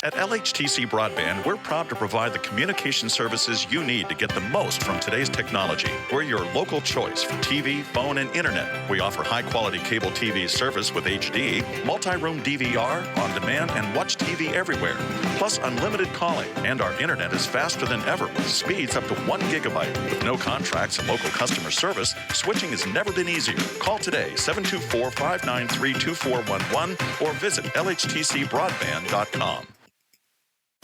At LHTC Broadband, we're proud to provide the communication services you need to get the most from today's technology. We're your local choice for TV, phone, and internet. We offer high-quality cable TV service with HD, multi-room DVR, on-demand, and watch TV everywhere. Plus unlimited calling, and our internet is faster than ever with speeds up to 1 gigabyte. With no contracts and local customer service, switching has never been easier. Call today, 724-593-2411, or visit lhtcbroadband.com.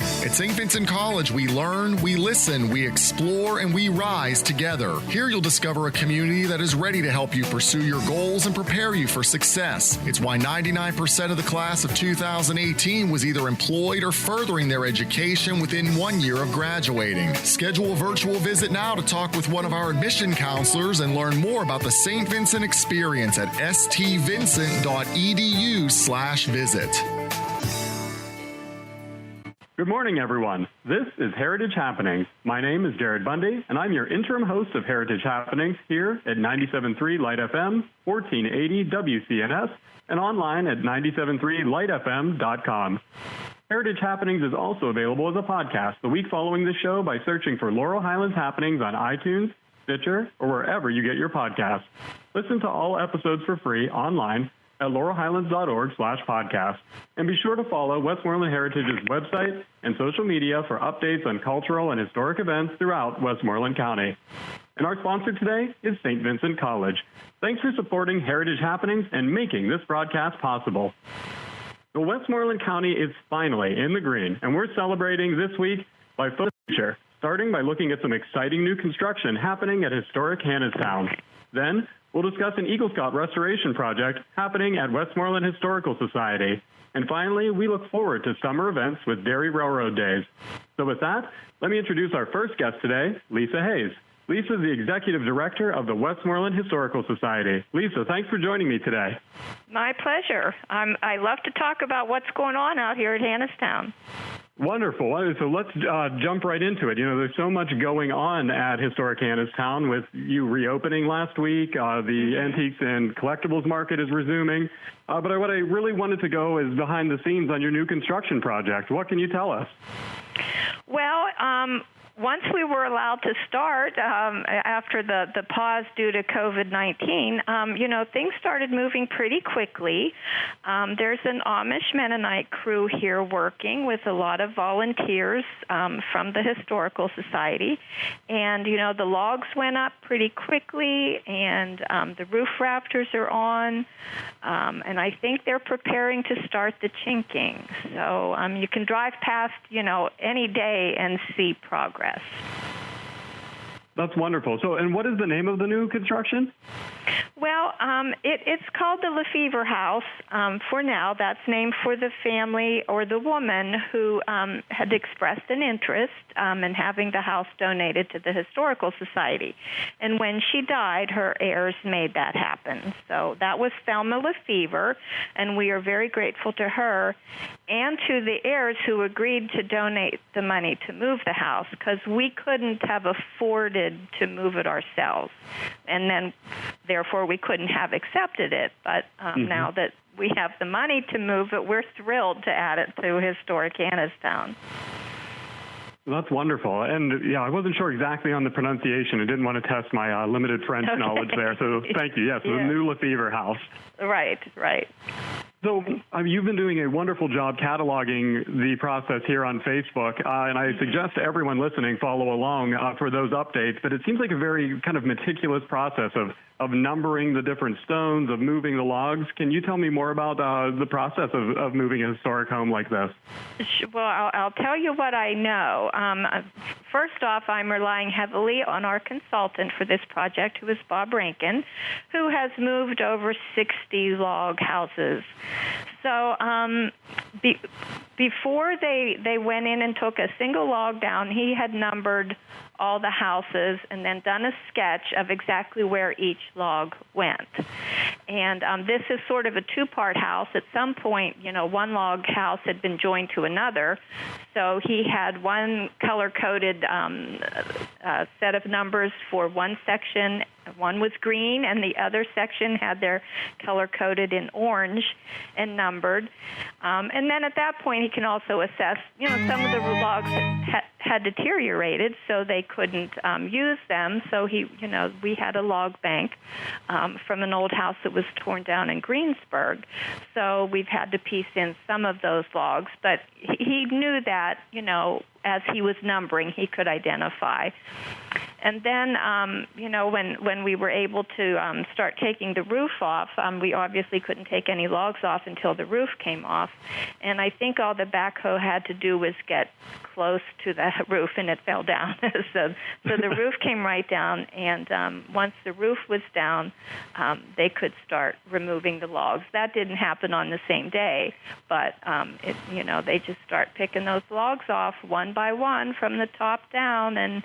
At St. Vincent College, we learn, we listen, we explore, and we rise together. Here you'll discover a community that is ready to help you pursue your goals and prepare you for success. It's why 99% of the class of 2018 was either employed or furthering their education within 1 year of graduating. Schedule a virtual visit now to talk with one of our admission counselors and learn more about the St. Vincent experience at stvincent.edu/visit. Good morning, everyone. This is Heritage Happenings. My name is Jared Bundy, and I'm your interim host of Heritage Happenings here at 97.3 Light FM, 1480 WCNS, and online at 973lightfm.com. Heritage Happenings is also available as a podcast the week following the show by searching for Laurel Highlands Happenings on iTunes, Stitcher, or wherever you get your podcasts. Listen to all episodes for free online at laurelhighlands.org/podcast. And be sure to follow Westmoreland Heritage's website and social media for updates on cultural and historic events throughout Westmoreland County. And our sponsor today is St. Vincent College. Thanks for supporting Heritage Happenings and making this broadcast possible. The Westmoreland County is finally in the green, and we're celebrating this week by photo future, starting by looking at some exciting new construction happening at historic Hannistown. Then, we'll discuss an Eagle Scout restoration project happening at Westmoreland Historical Society. And finally, we look forward to summer events with Derry Railroad Days. So with that, let me introduce our first guest today, Lisa Hayes. Lisa is the Executive Director of the Westmoreland Historical Society. Lisa, thanks for joining me today. My pleasure. I love to talk about what's going on out here at Hannistown. Wonderful. So let's jump right into it. You know, there's so much going on at Historic Hannistown with you reopening last week. The Antiques and Collectibles Market is resuming. But what I really wanted to go is behind the scenes on your new construction project. What can you tell us? Well, once we were allowed to start after the pause due to COVID-19, things started moving pretty quickly. There's an Amish Mennonite crew here working with a lot of volunteers from the Historical Society. And, the logs went up pretty quickly, and the roof rafters are on. And I think they're preparing to start the chinking. So you can drive past, any day and see progress. That's wonderful. So, and what is the name of the new construction? Well, it's called the LeFevre House for now. That's named for the family or the woman who had expressed an interest in having the house donated to the Historical Society. And when she died, her heirs made that happen. So that was Thelma LeFevre, and we are very grateful to her and to the heirs who agreed to donate the money to move the house, because we couldn't have afforded to move it ourselves. And then, therefore, we couldn't have accepted it. But now that we have the money to move it, we're thrilled to add it to Historic Hannistown. That's wonderful. And, I wasn't sure exactly on the pronunciation. I didn't want to test my limited French knowledge there. So thank you. Yes, the new LeFevre House. Right. So you've been doing a wonderful job cataloging the process here on Facebook, and I suggest to everyone listening follow along for those updates. But it seems like a very kind of meticulous process of numbering the different stones, of moving the logs. Can you tell me more about the process of moving a historic home like this? Well, I'll tell you what I know. First off, I'm relying heavily on our consultant for this project, who is Bob Rankin, who has moved over 60 log houses. So before they went in and took a single log down, he had numbered all the houses and then done a sketch of exactly where each log went. And this is sort of a two-part house. At some point, one log house had been joined to another. So he had one color-coded set of numbers for one section. One was green, and the other section had their color-coded in orange and numbered. And then at that point, he can also assess, some of the logs had deteriorated, so they couldn't use them. So we had a log bank from an old house that was torn down in Greensburg. So we've had to piece in some of those logs. But he knew that, as he was numbering, he could identify. And then, when we were able to start taking the roof off, we obviously couldn't take any logs off until the roof came off. And I think all the backhoe had to do was get close to the roof, and it fell down. so the roof came right down, and once the roof was down, they could start removing the logs. That didn't happen on the same day, but they just start picking those logs off one by one from the top down, and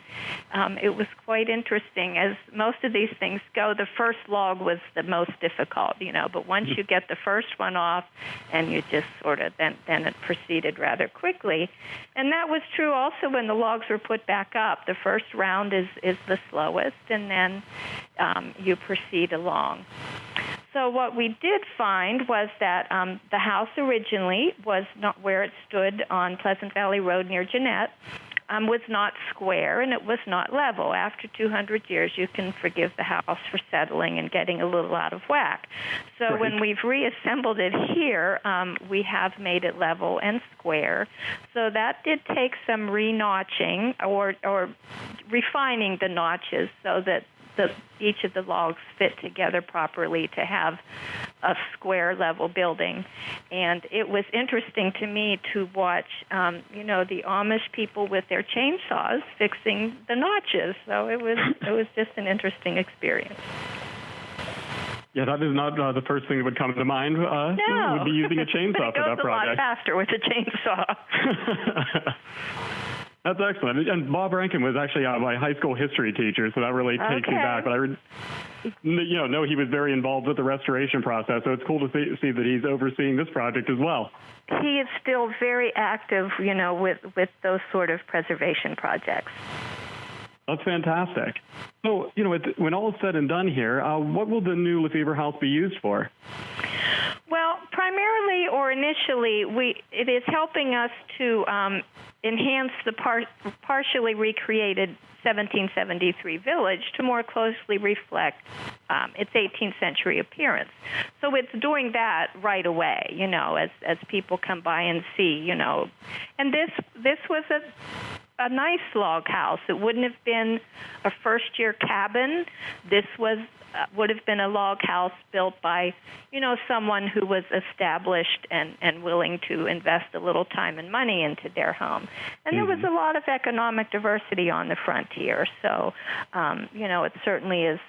it was quite interesting. As most of these things go, the first log was the most difficult, but once you get the first one off, and you just sort of, then it proceeded rather quickly. And that was true also when the logs were put back up. The first round is the slowest, and then you proceed along. So what we did find was that the house originally was not where it stood on Pleasant Valley Road near Jeanette, was not square, and it was not level. After 200 years, you can forgive the house for settling and getting a little out of whack. So when we've reassembled it here, we have made it level and square. So that did take some re-notching or refining the notches so that each of the logs fit together properly to have a square level building. And it was interesting to me to watch, the Amish people with their chainsaws fixing the notches. So it was just an interesting experience. Yeah, that is not the first thing that would come to mind. No. Would be using a chainsaw for that project. It goes a lot faster with a chainsaw. That's excellent. And Bob Rankin was actually my high school history teacher, so that really takes me back. But I know he was very involved with the restoration process, so it's cool to see that he's overseeing this project as well. He is still very active, with those sort of preservation projects. That's fantastic. So, when all is said and done here, what will the new LeFevre House be used for? Well, primarily or initially, it is helping us to enhance the partially recreated 1773 village to more closely reflect its 18th century appearance. So it's doing that right away, as people come by and see, And this was a nice log house. It wouldn't have been a first-year cabin. This would have been a log house built by, someone who was established and willing to invest a little time and money into their home. And there was a lot of economic diversity on the frontier. So, it certainly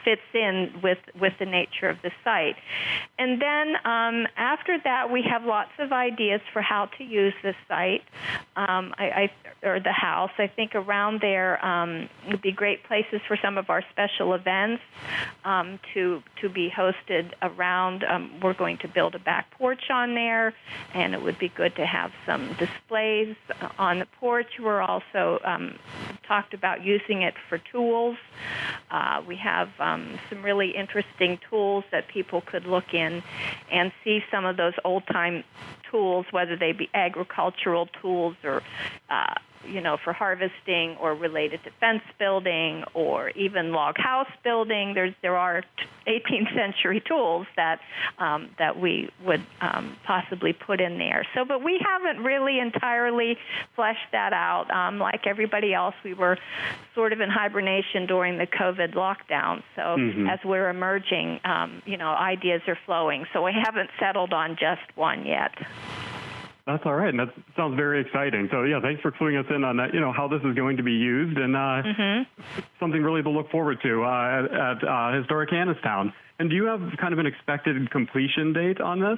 fits in with the nature of the site. And then after that, we have lots of ideas for how to use this site or the house. I think around there would be great places for some of our special events to be hosted around. We're going to build a back porch on there, and it would be good to have some displays on the porch. We're also talked about using it for tools. We have some really interesting tools that people could look in and see some of those old-time tools, whether they be agricultural tools or for harvesting or related to fence building or even log house building. There are 18th century tools that we would possibly put in there. So, but we haven't really entirely fleshed that out. Like everybody else, we were sort of in hibernation during the COVID lockdown. So as we're emerging, ideas are flowing. So we haven't settled on just one yet. That's all right, and that sounds very exciting. So, yeah, thanks for cluing us in on that, how this is going to be used, and something really to look forward to at Historic Annistown. And do you have kind of an expected completion date on this?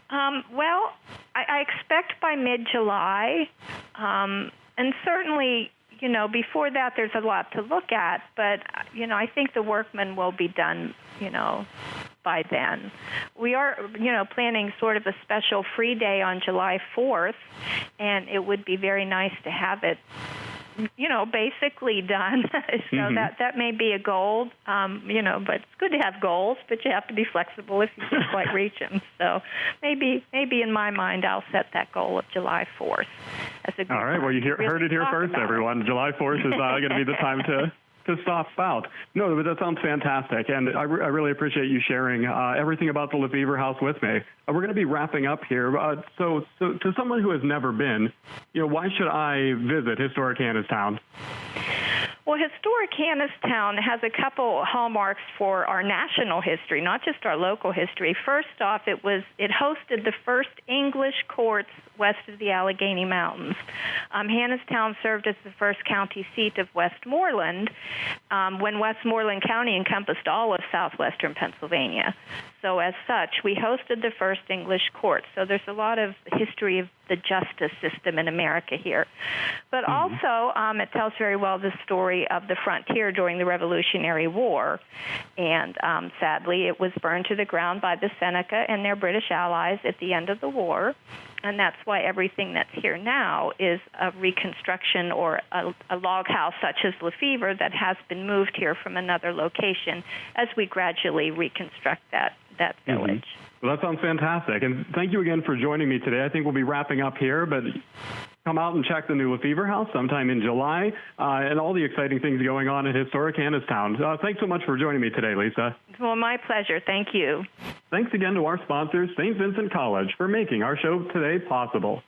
Well, I expect by mid-July, and certainly, before that, there's a lot to look at, but, I think the workman will be done, by then. We are, planning sort of a special free day on July 4th, and it would be very nice to have it, basically done. So that may be a goal, but it's good to have goals, but you have to be flexible if you can't quite reach them. So maybe in my mind, I'll set that goal of July 4th as a good All right, well, you heard it here first, everyone. July 4th is going to be the time to stop out. No, but that sounds fantastic, and I really appreciate you sharing everything about the LeFevre House with me. We're going to be wrapping up here. So to someone who has never been, why should I visit historic Hannistown? Well, historic Hannistown has a couple hallmarks for our national history, not just our local history. First off, it hosted the first English courts west of the Allegheny Mountains. Hannistown served as the first county seat of Westmoreland when Westmoreland County encompassed all of southwestern Pennsylvania. So as such, we hosted the first English court. So there's a lot of history of the justice system in America here. But also, it tells very well the story of the frontier during the Revolutionary War. And sadly, it was burned to the ground by the Seneca and their British allies at the end of the war. And that's why everything that's here now is a reconstruction or a log house such as LeFevre that has been moved here from another location as we gradually reconstruct that village. Well, that sounds fantastic. And thank you again for joining me today. I think we'll be wrapping up here, but come out and check the new LeFevre House sometime in July and all the exciting things going on at historic Hannistown. Thanks so much for joining me today, Lisa. Well, my pleasure. Thank you. Thanks again to our sponsors, St. Vincent College, for making our show today possible.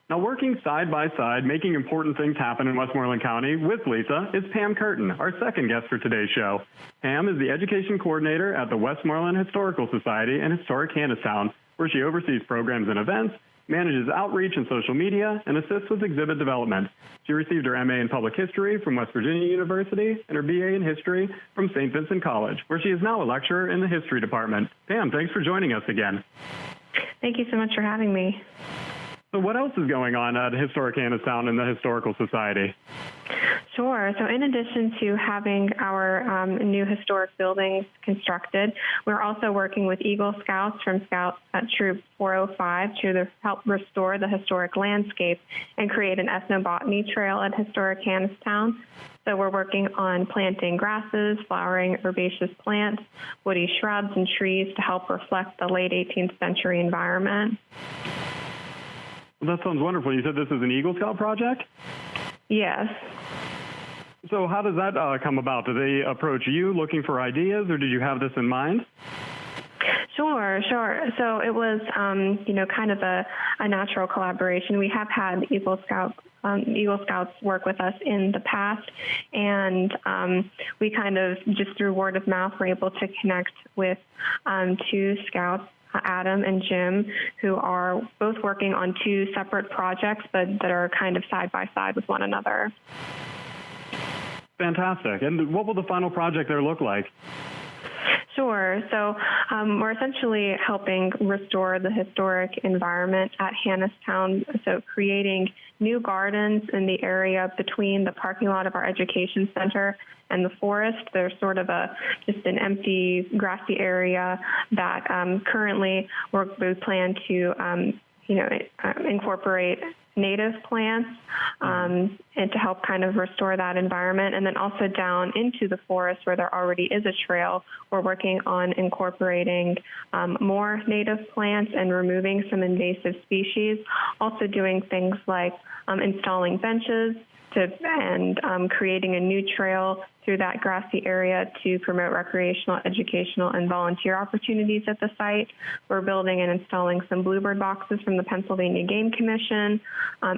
Now, working side by side, making important things happen in Westmoreland County with Lisa is Pam Curtin, our second guest for today's show. Pam is the education coordinator at the Westmoreland Historical Society in historic Hannistown, where she oversees programs and events, manages outreach and social media, and assists with exhibit development. She received her MA in Public History from West Virginia University and her BA in History from St. Vincent College, where she is now a lecturer in the History Department. Pam, thanks for joining us again. Thank you so much for having me. So what else is going on at Historic Hannistown and the Historical Society? Sure. So in addition to having our new historic buildings constructed, we're also working with Eagle Scouts from Scout Troop 405 to help restore the historic landscape and create an ethnobotany trail at historic Hannistown. So we're working on planting grasses, flowering herbaceous plants, woody shrubs, and trees to help reflect the late 18th century environment. Well, that sounds wonderful. You said this is an Eagle Scout project? Yes. So how does that come about? Do they approach you looking for ideas, or did you have this in mind? Sure. So it was, kind of a natural collaboration. We have had Eagle Scouts work with us in the past, and we kind of, just through word of mouth, were able to connect with two scouts, Adam and Jim, who are both working on two separate projects, but that are kind of side by side with one another. Fantastic. And what will the final project there look like? Sure. So we're essentially helping restore the historic environment at Hannistown, so creating new gardens in the area between the parking lot of our education center and the forest. There's sort of just an empty, grassy area that currently we plan to, incorporate native plants and to help kind of restore that environment. And then also down into the forest where there already is a trail, we're working on incorporating more native plants and removing some invasive species. Also doing things like installing benches and creating a new trail through that grassy area to promote recreational, educational, and volunteer opportunities at the site. We're building and installing some bluebird boxes from the Pennsylvania Game Commission,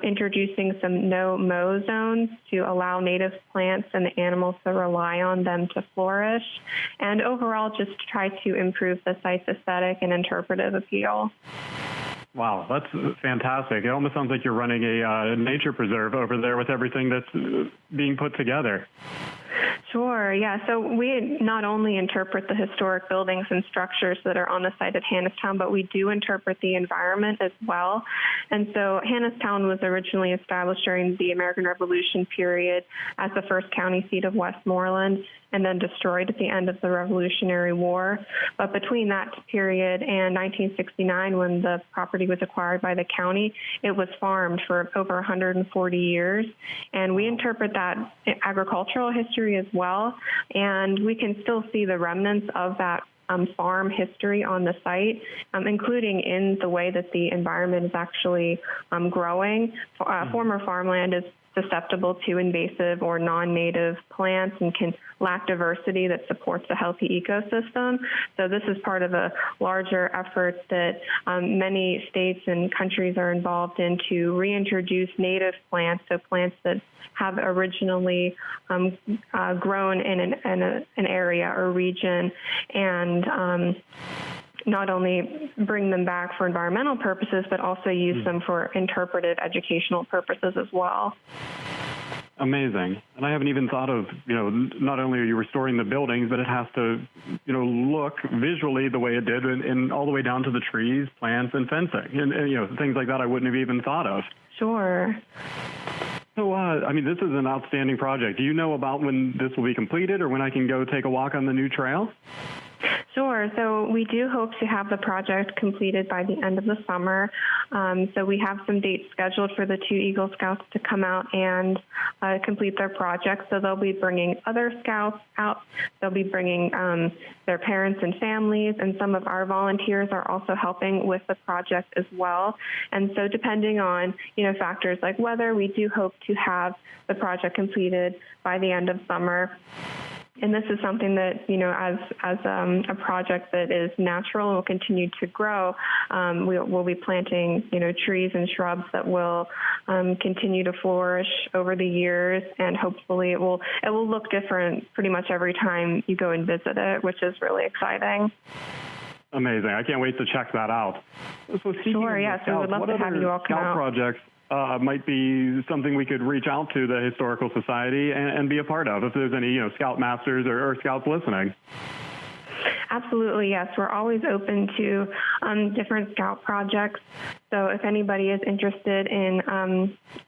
introducing some no-mow zones to allow native plants and the animals to rely on them to flourish, and overall just try to improve the site's aesthetic and interpretive appeal. Wow, that's fantastic. It almost sounds like you're running a nature preserve over there with everything that's being put together. Sure, yeah. So we not only interpret the historic buildings and structures that are on the site at Hannistown, but we do interpret the environment as well. And so Hannistown was originally established during the American Revolution period as the first county seat of Westmoreland, and then destroyed at the end of the Revolutionary War. But between that period and 1969, when the property was acquired by the county, it was farmed for over 140 years. And we interpret that agricultural history as well, and we can still see the remnants of that farm history on the site, including in the way that the environment is actually growing. Former farmland is susceptible to invasive or non-native plants and can lack diversity that supports a healthy ecosystem. So this is part of a larger effort that many states and countries are involved in to reintroduce native plants, so plants that have originally grown in an area or region, and not only bring them back for environmental purposes, but also use them for interpretive educational purposes as well. Amazing. And I haven't even thought of, not only are you restoring the buildings, but it has to, look visually the way it did, and all the way down to the trees, plants, and fencing, and things like that I wouldn't have even thought of. Sure. So, this is an outstanding project. Do you know about when this will be completed, or when I can go take a walk on the new trail? Sure. So we do hope to have the project completed by the end of the summer. So we have some dates scheduled for the 2 Eagle Scouts to come out and complete their project. So they'll be bringing other scouts out. They'll be bringing their parents and families, and some of our volunteers are also helping with the project as well. And so depending on, factors like weather, we do hope to have the project completed by the end of summer. And this is something that, as a project that is natural and will continue to grow, we'll be planting, trees and shrubs that will continue to flourish over the years, and hopefully it will look different pretty much every time you go and visit it, which is really exciting. Amazing. I can't wait to check that out. So sure, yes, we would love to have you all come out. Projects might be something we could reach out to the Historical Society and be a part of, if there's any, Scout Masters or Scouts listening. Absolutely, yes. We're always open to different Scout projects. So if anybody is interested in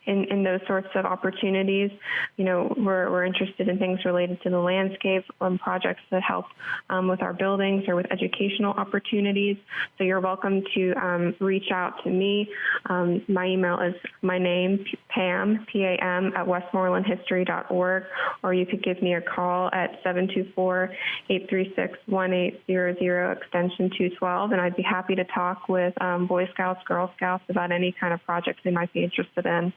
those sorts of opportunities, we're interested in things related to the landscape, projects that help with our buildings or with educational opportunities. So you're welcome to reach out to me. My email is my name, Pam, P-A-M, at westmorelandhistory.org, or you could give me a call at 724-836-1800, extension 212, and I'd be happy to talk with Boy Scouts, Girl Scouts about any kind of projects they might be interested in.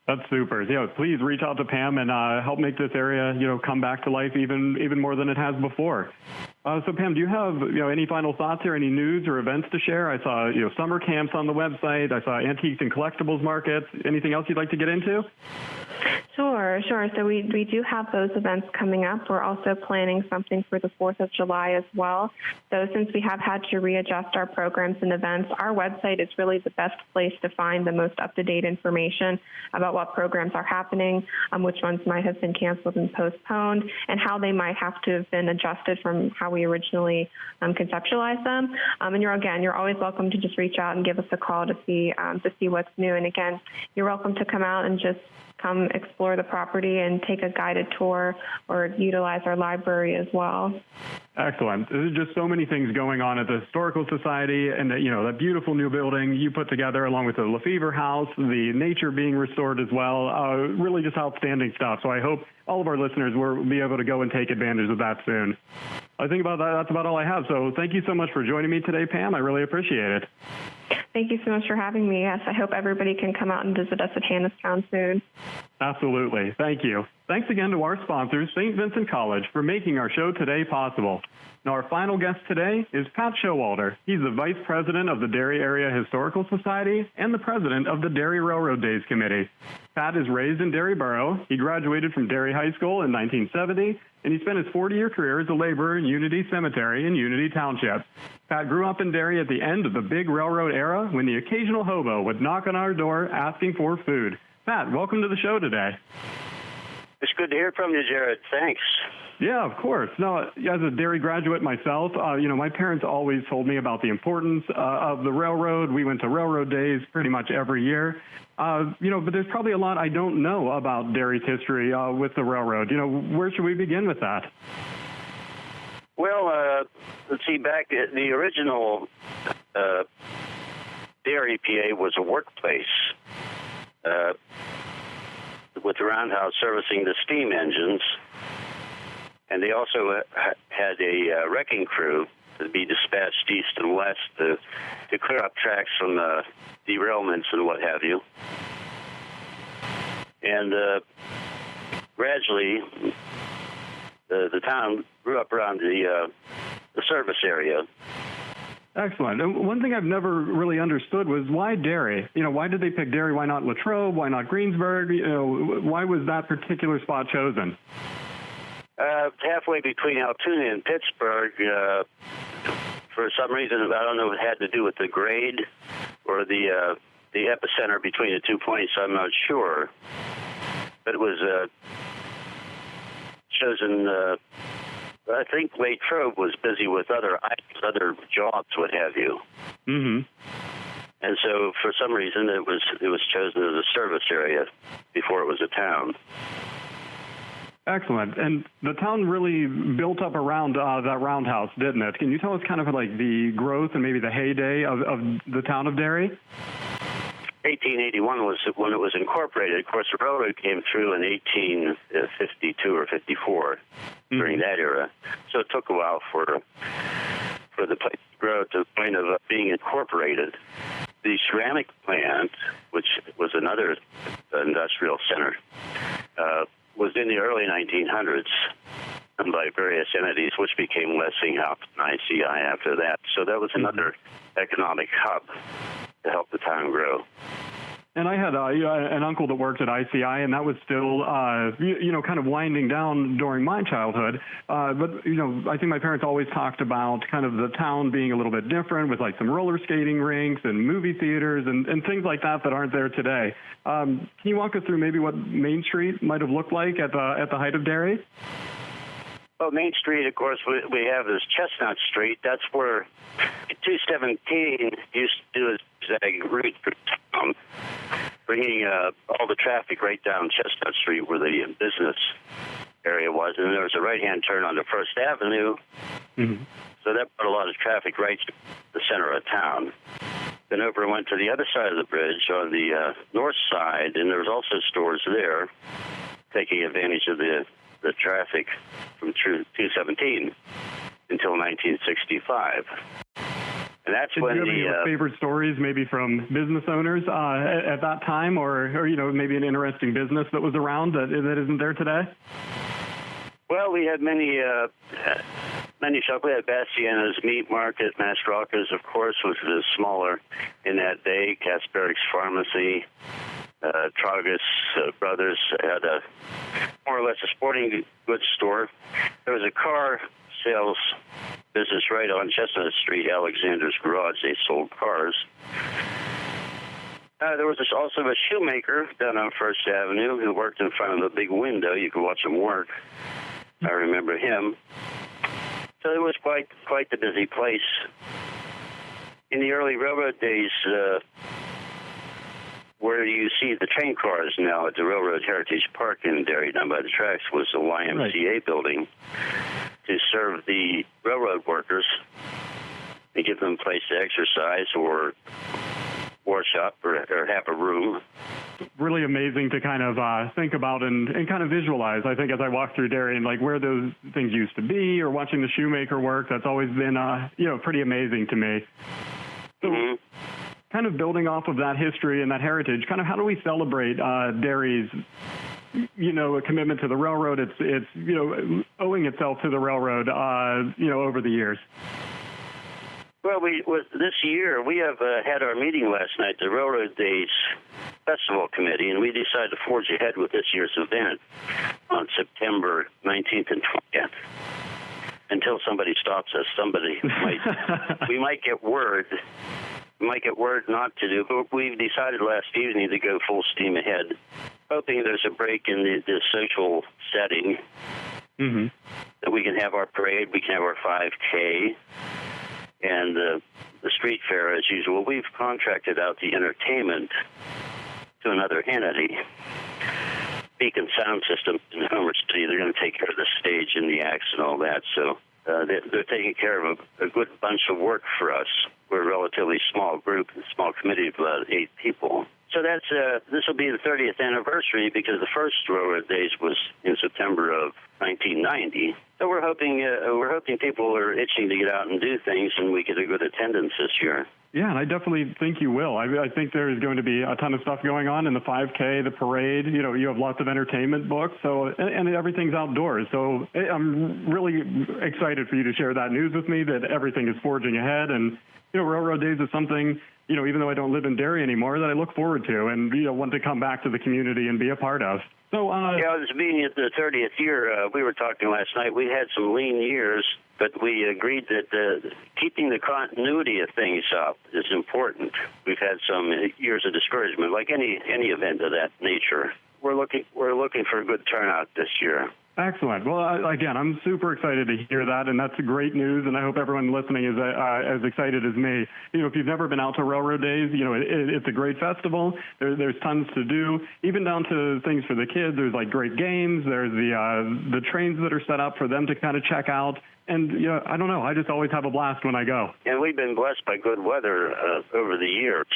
That's super. Please reach out to Pam and help make this area, come back to life even more than it has before. So Pam, do you have, any final thoughts here, any news or events to share? I saw, summer camps on the website. I saw antiques and collectibles markets. Anything else you'd like to get into? Sure. So we do have those events coming up. We're also planning something for the 4th of July as well. So since we have had to readjust our programs and events, our website is really the best place to find the most up-to-date information about what programs are happening, which ones might have been canceled and postponed, and how they might have to have been adjusted from how we originally conceptualized them. And you're always welcome to just reach out and give us a call to see what's new. And again, you're welcome to come out and just come explore the property and take a guided tour or utilize our library as well. Excellent. There's just so many things going on at the Historical Society, and that beautiful new building you put together, along with the LeFevre House, the nature being restored as well. Really just outstanding stuff. So I hope all of our listeners will be able to go and take advantage of that soon. I think that's about all I have. So thank you so much for joining me today, Pam. I really appreciate it. Thank you so much for having me. Yes, I hope everybody can come out and visit us at Hannistown soon. Absolutely. Thank you. Thanks again to our sponsors, St. Vincent College, for making our show today possible. Now, our final guest today is Pat Showalter. He's the Vice President of the Derry Area Historical Society and the President of the Derry Railroad Days Committee. Pat is raised in Derry Borough. He graduated from Derry High School in 1970, and he spent his 40-year career as a laborer in Unity Cemetery in Unity Township. Pat grew up in Derry at the end of the big railroad era, when the occasional hobo would knock on our door asking for food. Pat, welcome to the show today. It's good to hear from you, Jared. Thanks. Yeah, of course. No, as a Derry graduate myself, my parents always told me about the importance of the railroad. We went to Railroad Days pretty much every year. But there's probably a lot I don't know about Derry's history with the railroad. Where should we begin with that? Well, let's see, back at the original Derry, PA was a workplace with the roundhouse servicing the steam engines. And they also had a wrecking crew to be dispatched east and west to clear up tracks from derailments and what have you. And gradually, the town grew up around the service area. Excellent. And one thing I've never really understood was why Derry? Why did they pick Derry? Why not Latrobe? Why not Greensburg? Why was that particular spot chosen? Halfway between Altoona and Pittsburgh, for some reason, I don't know if it had to do with the grade or the epicenter between the 2 points, I'm not sure. But it was chosen, I think Latrobe was busy with other jobs, what have you. Mm-hmm. And so for some reason it was chosen as a service area before it was a town. Excellent. And the town really built up around that roundhouse, didn't it? Can you tell us kind of like the growth and maybe the heyday of the town of Derry? 1881 was when it was incorporated. Of course, the railroad came through in 1852 or 54 during that era. So it took a while for the place to grow to the point of being incorporated. The ceramic plant, which was another industrial center, was in the early 1900s and by various entities, which became Westinghouse and ICI after that. So that was another economic hub to help the town grow. And I had an uncle that worked at ICI, and that was still, kind of winding down during my childhood. But I think my parents always talked about kind of the town being a little bit different with like some roller skating rinks and movie theaters and things like that aren't there today. Can you walk us through maybe what Main Street might have looked like at the height of Derry? Well, Main Street, of course, we have this Chestnut Street. That's where 217 used to do a zigzag route through town, bringing all the traffic right down Chestnut Street where the business area was. And there was a right-hand turn onto First Avenue. Mm-hmm. So that brought a lot of traffic right to the center of town. Then over and went to the other side of the bridge on the north side, and there was also stores there, taking advantage of the traffic from 217 until 1965. And that's when you have any favorite stories maybe from business owners at that time or maybe an interesting business that was around that isn't there today? Well, we had many shops. We had Bastiana's Meat Market, Mastrocca's, of course, which was smaller in that day, Kasperik's Pharmacy, Tragus Brothers had more or less a sporting goods store. There was a car sales business right on Chestnut Street, Alexander's Garage. They sold cars. There was also a shoemaker down on First Avenue who worked in front of a big window. You could watch him work. I remember him. So it was quite the busy place. In the early railroad days, where you see the train cars now at the Railroad Heritage Park in Derry, down by the tracks, was the YMCA building to serve the railroad workers and give them a place to exercise or workshop or have a room. Really amazing to kind of think about and kind of visualize, I think, as I walk through Derry and like where those things used to be or watching the shoemaker work. That's always been, pretty amazing to me. So, kind of building off of that history and that heritage, kind of how do we celebrate Derry's, a commitment to the railroad? It's owing itself to the railroad, over the years. Well, this year, we have had our meeting last night, the Railroad Days Festival Committee, and we decided to forge ahead with this year's event on September 19th and 20th. Until somebody stops us, we might get word might get word not to do, but we decided last evening to go full steam ahead, hoping there's a break in the social setting, that we can have our parade, we can have our 5K, and the street fair as usual. We've contracted out the entertainment to another entity, Beacon Sound System in Homer City. They're going to take care of the stage and the acts and all that, so they're taking care of a good bunch of work for us. We're a relatively small group, a small committee of about 8 people. So that's this will be the 30th anniversary because the first Railroad Days was in September of 1990. So we're hoping people are itching to get out and do things, and we get a good attendance this year. Yeah, and I definitely think you will. I think there's going to be a ton of stuff going on in the 5K, the parade. You know, you have lots of entertainment books, and everything's outdoors. So I'm really excited for you to share that news with me, that everything is forging ahead. And, you know, Railroad Days is something, you know, even though I don't live in Derry anymore, that I look forward to and, you know, want to come back to the community and be a part of. So, yeah, this being the 30th year, we were talking last night. We had some lean years, but we agreed that keeping the continuity of things up is important. We've had some years of discouragement, like any event of that nature. We're looking for a good turnout this year. Excellent. Well, again, I'm super excited to hear that, and that's great news, and I hope everyone listening is as excited as me. You know, if you've never been out to Railroad Days, you know, it's a great festival. There's tons to do, even down to things for the kids. There's, like, great games. There's the trains that are set up for them to kind of check out. And, you know, I don't know, I just always have a blast when I go. And we've been blessed by good weather over the years,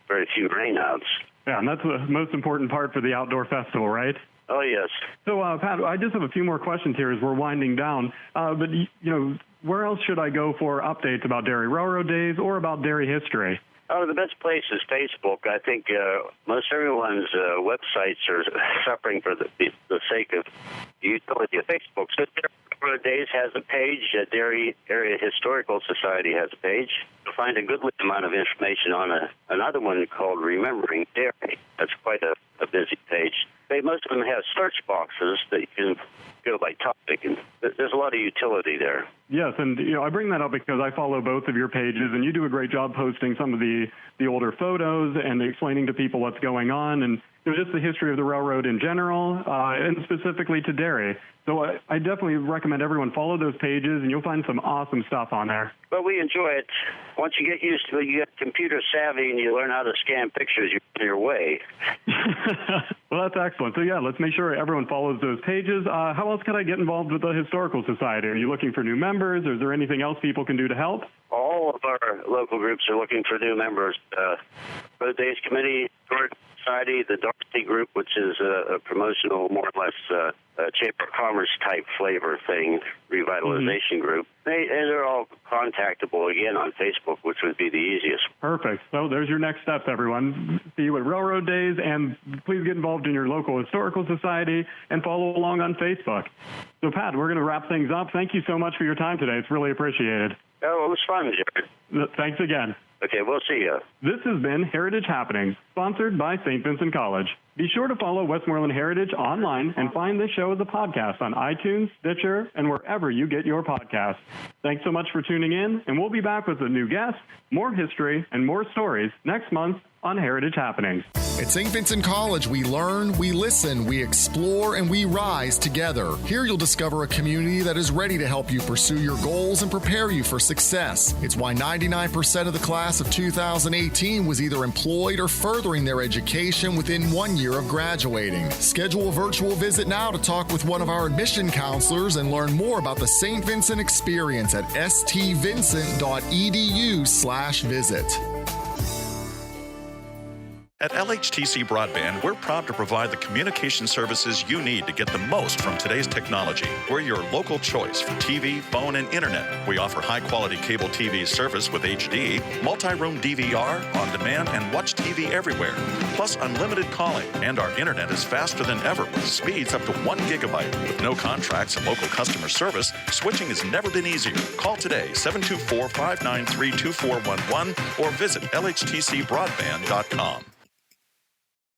very few rainouts. Yeah, and that's the most important part for the outdoor festival, right? Oh, yes. So, Pat, I just have a few more questions here as we're winding down. But, you know, where else should I go for updates about Derry Railroad Days or about Derry history? Oh, the best place is Facebook. I think most everyone's websites are suffering for the sake of the utility of Facebook. So Derry Railroad Days has a page. Derry Area Historical Society has a page. You'll find a goodly amount of information on another one called Remembering Derry. That's quite a busy page. Most of them have search boxes that you can go by topic, and there's a lot of utility there. Yes, and you know, I bring that up because I follow both of your pages, and you do a great job posting some of the older photos and explaining to people what's going on, and you know, just the history of the railroad in general, and specifically to Derry. So I definitely recommend everyone follow those pages, and you'll find some awesome stuff on there. Well, we enjoy it. Once you get used to it, you get computer savvy, and you learn how to scan pictures, you're on your way. Well, that's excellent. So, yeah, let's make sure everyone follows those pages. How else can I get involved with the Historical Society? Are you looking for new members, or is there anything else people can do to help? All of our local groups are looking for new members. Road Days Committee, Historical Society, the Darcy Group, which is a promotional, more or less, Chamber of Commerce type flavor thing, revitalization group. They're all contactable again on Facebook, which would be the easiest. Perfect. So there's your next steps, everyone. See you at Railroad Days, and please get involved in your local historical society and follow along on Facebook. So, Pat, we're going to wrap things up. Thank you so much for your time today. It's really appreciated. Oh, it was fun, Jared. Thanks again. Okay, we'll see you. This has been Heritage Happenings, sponsored by St. Vincent College. Be sure to follow Westmoreland Heritage online and find this show as a podcast on iTunes, Stitcher, and wherever you get your podcasts. Thanks so much for tuning in, and we'll be back with a new guest, more history, and more stories next month on Heritage Happenings. At St. Vincent College, we learn, we listen, we explore, and we rise together. Here you'll discover a community that is ready to help you pursue your goals and prepare you for success. It's why 99% of the class of 2018 was either employed or furthering their education within 1 year of graduating. Schedule a virtual visit now to talk with one of our admission counselors and learn more about the St. Vincent experience at stvincent.edu/visit. At LHTC Broadband, we're proud to provide the communication services you need to get the most from today's technology. We're your local choice for TV, phone, and internet. We offer high-quality cable TV service with HD, multi-room DVR, on-demand, and watch TV everywhere. Plus unlimited calling, and our internet is faster than ever with speeds up to 1 gigabyte. With no contracts and local customer service, switching has never been easier. Call today, 724-593-2411, or visit lhtcbroadband.com.